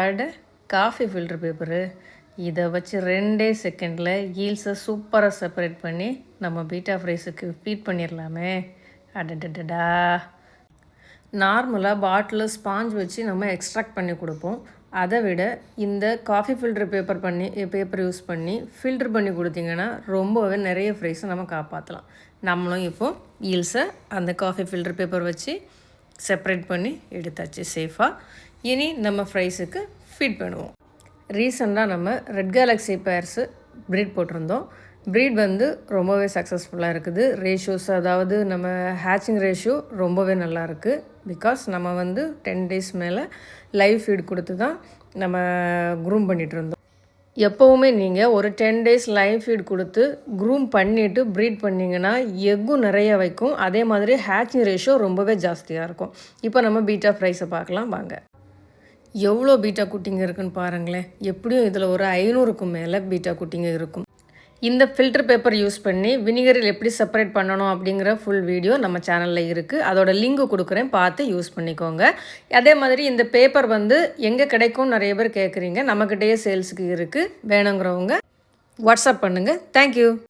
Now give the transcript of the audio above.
அட coffee filter paper இதை வச்சு 2 செகண்டில் ஈல்ஸை சூப்பராக செப்பரேட் பண்ணி நம்ம பீட்டா ஃப்ரைஸுக்கு ஃபீட் பண்ணிடலாமே. அடடடடா. நார்மலாக பாட்டிலில் ஸ்பாஞ்ச் வச்சு நம்ம எக்ஸ்ட்ராக்ட் பண்ணி கொடுப்போம். அதை விட இந்த காஃபி ஃபில்டர் பேப்பர் யூஸ் பண்ணி ஃபில்டர் பண்ணி கொடுத்தீங்கன்னா ரொம்பவே நிறைய ஃப்ரைஸை நம்ம காப்பாற்றலாம். நம்மளும் இப்போது ஈல்ஸை அந்த காஃபி ஃபில்டர் பேப்பர் வச்சு செப்பரேட் பண்ணி எடுத்தாச்சு சேஃபாக. இனி நம்ம ஃப்ரைஸுக்கு ஃபீட் பண்ணுவோம். ரீசெண்டாக நம்ம ரெட் கேலக்ஸி பேர்ஸு ப்ரீட் போட்டிருந்தோம். ப்ரீட் வந்து ரொம்பவே சக்ஸஸ்ஃபுல்லாக இருக்குது. ரேஷியோஸ், அதாவது நம்ம ஹேச்சிங் ரேஷியோ ரொம்பவே நல்லா இருக்குது. பிகாஸ் நம்ம வந்து 10 days மேலே லைவ் ஃபீட் கொடுத்து தான் நம்ம க்ரூம் பண்ணிகிட்டு இருந்தோம். எப்போவுமே நீங்கள் ஒரு 10 days லைவ் ஃபீட் கொடுத்து க்ரூம் பண்ணிவிட்டு ப்ரீட் பண்ணிங்கன்னா எக்கும் நிறைய வைக்கும். அதே மாதிரி ஹேச்சிங் ரேஷியோ ரொம்பவே ஜாஸ்தியாக இருக்கும். இப்போ நம்ம பீட்டா ஃப்ரைஸை பார்க்கலாம் வாங்க. எவ்வளோ பீட்டா குட்டிங்க இருக்குன்னு பாருங்களேன். எப்படியும் இதில் ஒரு 500க்கும் மேலே பீட்டா குட்டிங்க இருக்கும். இந்த ஃபில்டர் பேப்பர் யூஸ் பண்ணி வினிகரில் எப்படி செப்பரேட் பண்ணணும் அப்படிங்கிற ஃபுல் வீடியோ நம்ம சேனலில் இருக்குது. அதோட லிங்க் கொடுக்குறேன், பார்த்து யூஸ் பண்ணிக்கோங்க. அதே மாதிரி இந்த பேப்பர் வந்து எங்கே கிடைக்கும் நிறைய பேர் கேட்குறீங்க. நம்மக்கிட்டேயே சேல்ஸுக்கு இருக்குது. வேணுங்கிறவங்க வாட்ஸ்அப் பண்ணுங்கள். தேங்க்யூ.